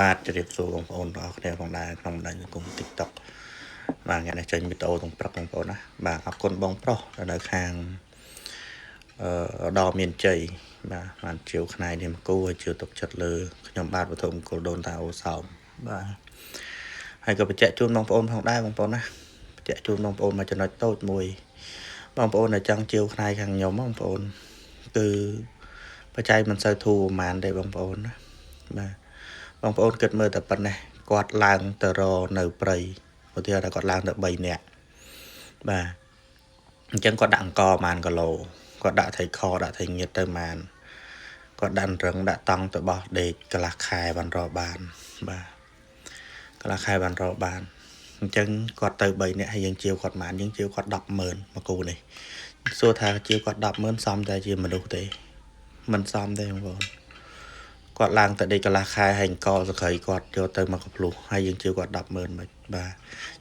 បាទជម្រាបសួរបងប្អូនទាំងអស់គ្នាផងដែរក្នុងបណ្ដាញសង្គម TikTok បាទថ្ងៃនេះចេញវីដេអូទាំងព្រឹកបងប្អូនណាបាទអរគុណបងប្រុសនៅខាងដល់មានជ័យបាទបានជាវខ្នែនេះមកគូឲ្យជឿទុកចិត្តលើខ្ញុំបាទវត្ថុមង្គលដូនតាអូសោមបាទហើយក៏បញ្ជាក់ជូនបងប្អូនផងដែរបងប្អូនណាបញ្ជាក់ជូនបងប្អូនមកចំណុចតូចមួយបងប្អូនដែលចង់ជាវខ្នែខាងខ្ញុំបងប្អូនគឺបច្ច័យមិនសូវធូរប្រហែលទេបងប្អូនណាបាទបងប្អូនគិតមើលតែប៉ុណ្ណេះគាត់ឡើងទៅរនៅព្រៃឧទាហរណ៍ថាគាត់ឡើងទៅ3នាក់បាទអញ្ចឹងគាត់ដាក់អង្គប្រហែលគីឡូគាត់ដាក់ថៃខដាក់ថៃងៀតទៅប្រហែលគាត់ដាក់រឹងដាក់តង់ទៅបោះដេកកន្លះខែបានរកបានបាទកន្លះខែបានរកបានអញ្ចឹងគាត់ទៅ3នាក់ហើយយើងជាវគាត់ប្រហែលយើងជាវគាត់ 100000 មកគូនេះសួរថាជាវគាត់ 100000 សមតែជាមនុស្សទេមិនសមទេបងប្អូនគាត់ឡើងទៅដេកកន្លះខែហើយកសក្រីគាត់យកទៅមកកំភ្លុះហើយយើងជឿគាត់ 100000 មិនបាទអ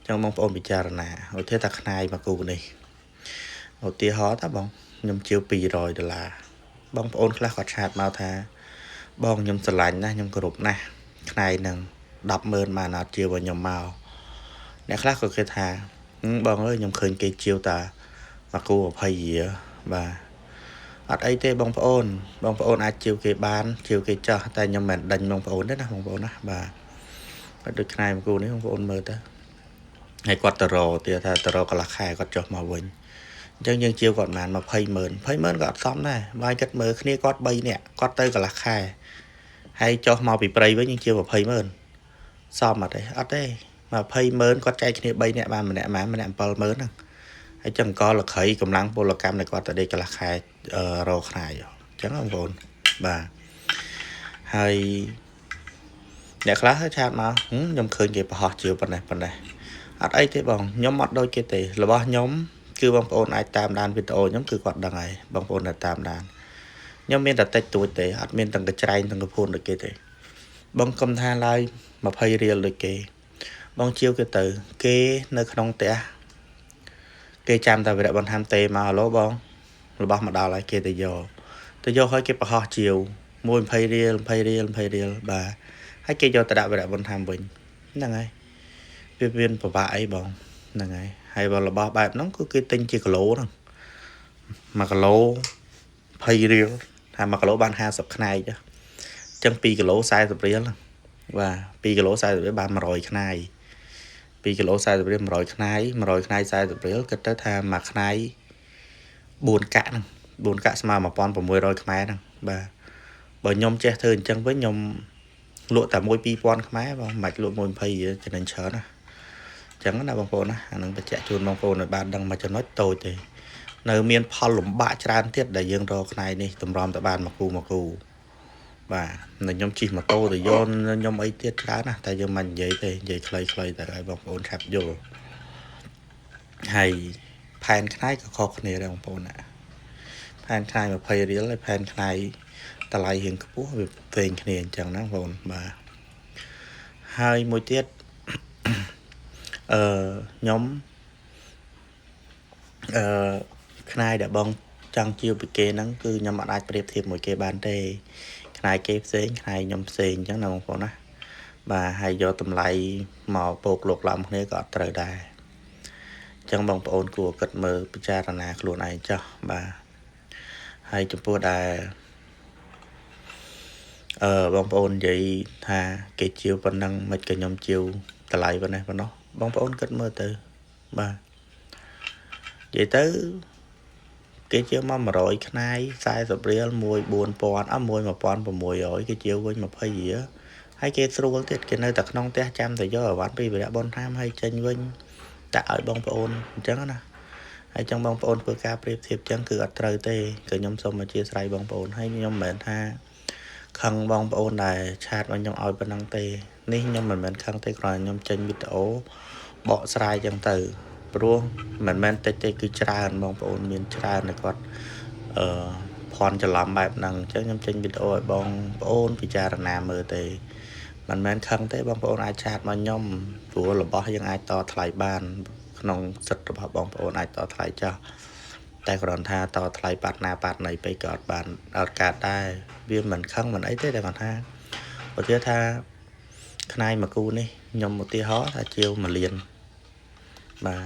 ញ្ចឹងបងប្អូនពិចារណាឧទាហរណ៍ថាខ្នាយមកគូនេះឧទាហរណ៍ថាបងខ្ញុំជឿ$200បងប្អូនខ្លះគាត់ឆាតមកថាបងខ្ញុំស្រឡាញ់ណាស់ខ្ញុំគោរពណាស់ខ្នាយនឹង 100000 បានអត់ជឿរបស់ខ្ញុំមកអ្នកខ្លះក៏គេថាបងអើយខ្ញុំឃើញគេជឿតាមកគូ20រៀលបាទអត់អីទេបងប្អូនអាចជឿគេបានជឿគេចោះតែខ្ញុំមិនដេញបងប្អូនទេណាបងប្អូនណាបាទដូចខ្នែមកគូនេះបងប្អូនមើលទៅហើយគាត់ទៅរកទៀតថាទៅរកកន្លះខែគាត់ចុះមកវិញអញ្ចឹងយើងជឿគាត់បាន20000ក៏អត់សមដែរបើគិតមើលគ្នាគាត់3នាក់គាត់ទៅកន្លះខែហើយចុះមកពីព្រៃវិញយើងជឿ20000សមអត់ទេ20000គាត់ចែកគ្នា3នាក់បានម្នាក់70000ហ្នឹងហើយចឹងក៏លក្ខីកម្លាំងពលកម្មដែលគាត់ទៅដេកកន្លះខែរកខ្នាយអញ្ចឹងបងប្អូនបាទហើយអ្នកខ្លះឆាតមកខ្ញុំឃើញគេប្រហោះជាប៉ុណ្ណេះអត់អីទេបងខ្ញុំអត់ដូចគេទេរបស់ខ្ញុំគឺបងប្អូនអាចតាមដានវីដេអូខ្ញុំគឺគាត់ដឹងហើយបងប្អូនដែលតាមដានខ្ញុំមានតែតិចតួចទេអត់មានទាំងកញ្ច្រែងទាំងកភួនដូចគេទេបងកុំថាឡើយ20រៀលដូចគេបងជាវគេទៅគេនៅក្នុងផ្ទះគេចាំតែវីរៈបន្ថែមទេមកហៅឡូបងរបស់មកដល់ហើយគេទៅយកហើយគេប្រហោះជាវមួយ20រៀលបាទហើយគេយកទៅដាក់វីរៈបន្ថែមវិញហ្នឹងហើយវាមានពិបាកអីបងហ្នឹងហើយបើរបស់បែបហ្នឹងគឺគេទិញជាគីឡូហ្នឹង1គីឡូ20រៀលថា1គីឡូបាន50ខ្នែកអញ្ចឹង2គីឡូ40រៀលបាទ2គីឡូ40រៀលបាន100ខ្នែក2គីឡូ40រៀល100ខ្នែក100ខ្នែក40រៀលគិតទៅថាមួយខ្នែក4កាក់ហ្នឹង4កាក់ស្មើ1600ខ្មែរហ្នឹងបាទបើខ្ញុំចេះធ្វើអញ្ចឹងវិញខ្ញុំលក់តែមួយ2000ខ្មែរបងមិនបាច់លក់មួយ20រៀលចំណេញច្រើនណាអញ្ចឹងណាបងប្អូនណាអានឹងបញ្ជាក់ជូនបងប្អូនឲ្យបានដឹងមួយចំណុចតូចទេនៅមានផលលំបាកច្រើនទៀតដែលយើងរកខ្នែកនេះតម្រាំទៅបានមកគូបាទខ្ញុំជិះម៉ូតូទៅយកខ្ញុំអីទៀតច្រើនណាតែយើងមិននិយាយទេនិយាយខ្លីៗតែឲ្យបងប្អូនឆាប់យល់ហើយផែនខ្នែកក៏ខុសគ្នាដែរបងប្អូនណាផែនខ្នែក20រៀលហើយផែនខ្នែកតម្លៃរៀងខ្ពស់វាផ្សេងគ្នាអញ្ចឹងណាបងប្អូនបាទហើយមួយទៀតខ្ញុំខ្នែកដែលបងចង់ជាពីគេហ្នឹងគឺខ្ញុំអាចប្រៀបធៀបមួយគេបានទេខ្នែកគេផ្សេងខ្នែកខ្ញុំផ្សេងអញ្ចឹងណាបងប្អូនណាបាទហើយយកតម្លៃមកពោកលោកឡំគ្នាក៏អត់ត្រូវដែរអញ្ចឹងបងប្អូនគួរគិតមើលពិចារណាខ្លួនឯងចុះបាទហើយចំពោះដែលបងប្អូននិយាយថាគេជាវប៉ុណ្ណឹងមិនក៏ខ្ញុំជាវតម្លៃប៉ុណ្ណេះប៉ុណ្ណោះបងប្អូនគិតមើលទៅបាទនិយាយទៅគេជាវមក100ខ្នែក40រៀល14000គេជាវវិញ20រៀលហើយគេស្រួលទៀតគេនៅតែក្នុងផ្ទះចាំតែយកអវ៉ាន់ពីវីរៈបុណ្យតាមហើយចេញវិញដាក់ឲ្យបងប្អូនអញ្ចឹងណាហើយចឹងបងប្អូនធ្វើការប្រៀបធៀបចឹងគឺអត់ត្រូវទេគឺខ្ញុំសូមអធិស្ឋានបងប្អូនហើយខ្ញុំមិនមែនថាខឹងបងប្អូនដែលឆាតមកខ្ញុំឲ្យប៉ុណ្ណឹងទេនេះខ្ញុំមិនមែនខឹងទេគ្រាន់តែខ្ញុំចេញវីដេអូបកស្រាយចឹងទៅព្រោះមិនមែនតិចទេគឺច្រើនបងប្អូនមានច្រើនដែលគាត់ភ័ន្តច្រឡំបែបហ្នឹងអញ្ចឹងខ្ញុំចេញវីដេអូឲ្យបងប្អូនពិចារណាមើលទេមិនមែនខឹងទេបងប្អូនអាចឆាតមកខ្ញុំព្រោះរបស់យើងអាចតថ្លៃបានក្នុងសិទ្ធិរបស់បងប្អូនអាចតថ្លៃចោះតែគ្រាន់ថាតថ្លៃបាត់ណាបាត់ណីពេកក៏អត់បានអត់កើតដែរវាមិនខឹងមិនអីទេតែគាត់ថាឧទាហរណ៍ថា ខ្នាយមកគូនេះខ្ញុំឧទាហរណ៍ថាជាវ1លានបា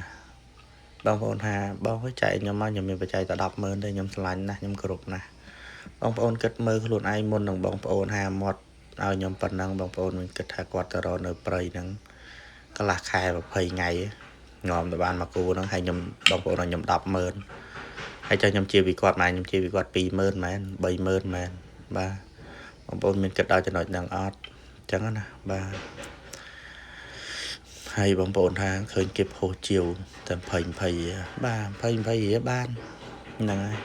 ទបងប្អូនថាបងឲ្យចែកខ្ញុំមកខ្ញុំមានបច្ច័យតែ 100000 ទេខ្ញុំឆ្លាញ់ណាស់ខ្ញុំគោរពណាស់បងប្អូនគិតមើលខ្លួនឯងមុននឹងបងប្អូនហាមាត់ឲ្យខ្ញុំប៉ុណ្ណឹងបងប្អូនមិនគិតថាគាត់ទៅរកនៅព្រៃហ្នឹងកន្លះខែ20ថ្ងៃងំទៅបានមកគូហ្នឹងហើយខ្ញុំបងប្អូនឲ្យខ្ញុំ 100000 ហើយចុះខ្ញុំជាវិគាត់ម៉ែខ្ញុំជាវិគាត់ 20000 មែន 30000 មែនបាទបងប្អូនមានគិតដល់ចំណុចហ្នឹងអត់អញ្ចឹងណាបាទហើយបងប្អូនថាឃើញគេផុសជាវតែ20បាទ20រៀលបានហ្នឹងហើយ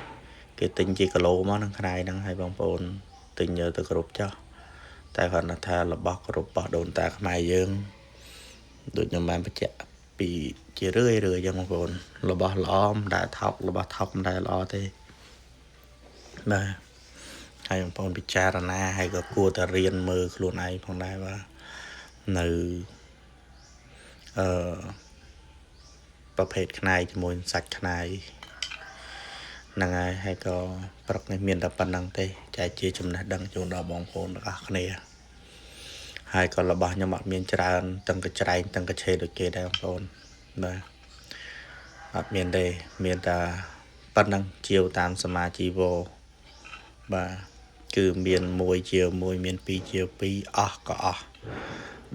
គេទិញជាគីឡូមកហ្នឹងខ្នាយហ្នឹងហើយបងប្អូនទិញយកទៅគ្រប់ចោះតែគាត់ថារបស់គ្រប់របស់ដូនតាខ្មែរយើងដូចខ្ញុំបានបញ្ជាក់ពីជារឿយអញ្ចឹងបងប្អូនរបស់ល្អមិនដែលថោករបស់ថោកមិនដែលល្អទេបាទហើយបងប្អូនពិចារណាហើយក៏គួរតែរៀនមើលខ្លួនឯងផងដែរបាទនៅប្រភេទខ្នាយជាមួយសាច់ខ្នាយហ្នឹងហើយក៏ព្រឹកនេះមានតែប៉ុណ្្នឹងទេចែកជាចំណេះដឹងជូនដល់បងប្អូនទាំងអស់គ្នាហើយក៏របស់ខ្ញុំអត់មានច្រើនទាំងកញ្ច្រែងទាំងកញ្ឆេដូចគេដែរបងប្អូនបាទអត់មានទេមានតែប៉ុណ្្នឹងជាវតាមសមាជីវបាទគឺមាន1ជាវ1មាន2ជាវ2អស់ក៏អស់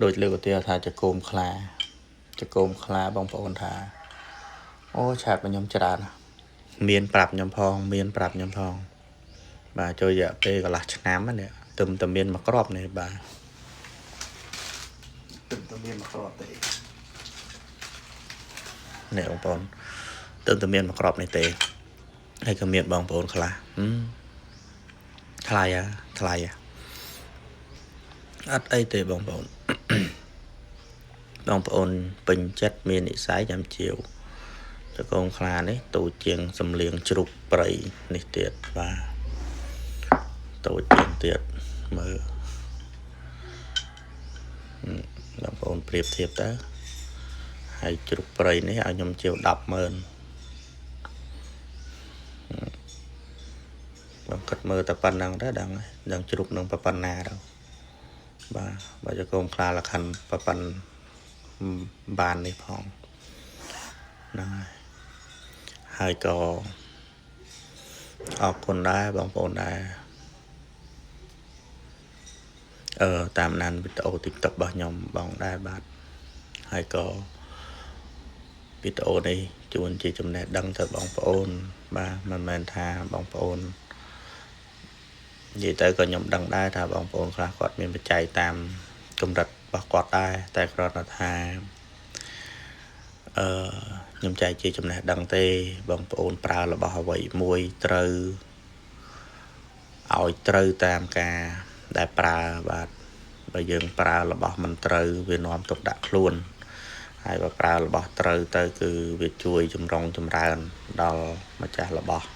ដូចលើកឧទាហរណ៍ថាចកូមខ្លាបងប្អូនថាអូឆាតរបស់ខ្ញុំច្រើនមានប្រាប់ខ្ញុំផងមានប្រាប់ខ្ញុំផងបាទចូលរយៈពេលកន្លះឆ្នាំនេះទឹមតែមានមួយគ្រាប់នេះបាទទឹមតែមានមួយគ្រាប់ទេនេះបងប្អូនទឹមតែមានមួយគ្រាប់នេះទេហើយក៏មានបងប្អូនខ្លះថ្លៃអត់អីទេបងប្អូន បងប្អូនពេញចិត្តមាននិស្ស័យចាំជាវចកងខ្លានេះតូចជាងសំលៀងជ្រូកព្រៃនេះទៀតបាទតូចជាងទៀតមើលបងប្អូនប្រៀបធៀបតើហើយជ្រូកព្រៃនេះឲ្យខ្ញុំជាវ 100000 បងគិតមើលតែប៉ុណ្ណឹងទៅដឹងជ្រូកនឹងប៉ុណ្ណាទៅបាទបើចកងខ្លាលក្ខិនប៉ុណ្ណបាននេះផងហ្នឹងហើយក៏អរគុណដែរបងប្អូនដែរតាមដានវីដេអូ TikTok របស់ខ្ញុំបងដែរបាទហើយក៏វីដេអូនេះជួនជាចំណេះដឹងទៅបងប្អូនបាទមិនមែនថាបងប្អូននិយាយទៅក៏ខ្ញុំដឹងដែរថាបងប្អូនខ្លះគាត់មានបច្ច័យតាមកម្រិតរបស់គាត់ដែរតែគ្រាន់តែថាខ្ញុំចែកជាចំណេះដឹងទេបងប្អូនប្រើរបស់អ្វីមួយត្រូវឲ្យត្រូវតាមការដែលប្រើបាទបើយើងប្រើរបស់មិនត្រូវវានាំទុកដាក់ខ្លួនហើយបើប្រើរបស់ត្រូវទៅគឺវាជួយចម្រុងចម្រើនដល់ម្ចាស់របស់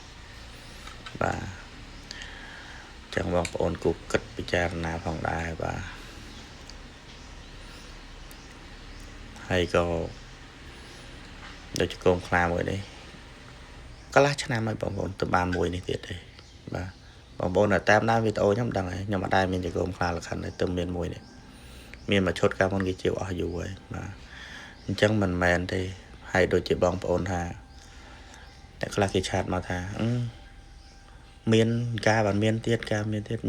បាទចឹងបងប្អូនគូគិតពិចារណាផងដែរបាទហើយក៏ដូចកូនខ្លាមួយនេះកន្លះឆ្នាំហើយបងប្អូនទៅបានមួយនេះទៀតទេបាទបងប្អូនតែតាមដានវីដេអូខ្ញុំដឹងហើយខ្ញុំអត់ដែរមានចកូនខ្លាលក្ខិនទេទៅមានមួយនេះមានមួយឈុតកាលមុនគេជាវអស់យូរហើយបាទអញ្ចឹងមិនមែនទេហើយដូចជាបងប្អូនថាតែខ្លះគេឆាតមកថាមានការបានមានទៀតខ្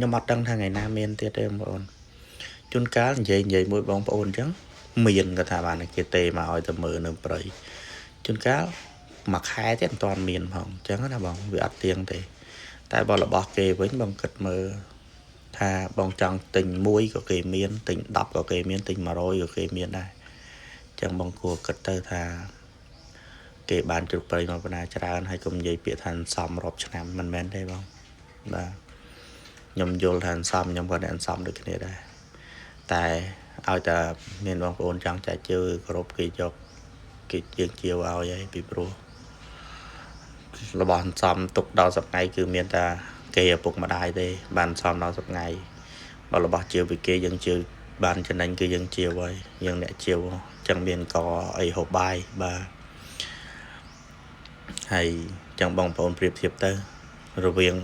ញុំអត់ដឹងថាថ្ងៃណាមានទៀតទេបងប្អូនជួនកាលនិយាយមួយបងប្អូនអញ្ចឹងមានគាត់ថាបានគេទេមកឲ្យទៅមើលនៅព្រៃជួនកាលមួយខែទៀតមិនទាន់មានផងអញ្ចឹងណាបងវាអត់ទៀងទេតែបើរបស់គេវិញបងគិតមើលថាបងចង់ទិញ1ក៏គេមានទិញ10ក៏គេមានទិញ100ក៏គេមានដែរអញ្ចឹងបងគួរគិតទៅថាគេបានជ្រូកព្រៃមកបណ្ណាច្រើនហើយកុំនិយាយពាក្យថាសំរាប់ឆ្នាំមិនមែនទេបងបាទខ្ញុំយល់ថាសំខ្ញុំក៏អ្នកសំដូចគ្នាដែរតែឲ្យតែមានបងប្អូនចង់ចែកជើគ្រប់គេយកគេយើងជាវឲ្យហើយពីព្រោះរបស់សំទុកដល់សប្ងៃគឺមានតែគេឪពុកម្ដាយទេបានសំដល់សប្ងៃបើរបស់ជាវពីគេយើងជាវបានចំណេញគឺយើងជាវហើយយើងអ្នកជាវចឹងមានកអីហូបបាយបាទហើយចឹងបងប្អូនប្រៀបធៀបទៅរវាង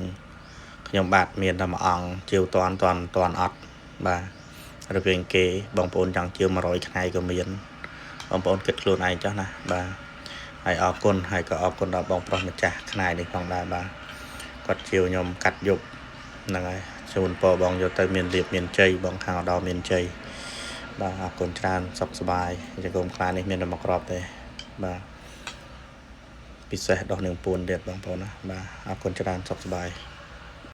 ខ្ញុំបាទមានតែមួយអង្គជាវតាន់អត់បាទ ระเบียงเกบองปนจังเจียว100 ថ្ងៃក៏មានបងប្អូនគិតខ្លួនឯងចុះណាបាទហើយអរគុណហើយក៏អរគុណដល់បងប្រុសម្ចាស់ខ្នាយនេះផងដែរបាទគាត់ជាវខ្ញុំកាត់យប់ហ្នឹងហើយជូនពរបងយកទៅមានលៀបមានជ័យបងខាងដល់មានជ័យបាទអរគុណច្រើនសុខសប្បាយជាកុំខ្លានេះមានតែមកក្របទេបាទពិសេសដោះនឹងពួនទៀតបងប្អូនណាបាទអរគុណច្រើនសុខសប្បាយ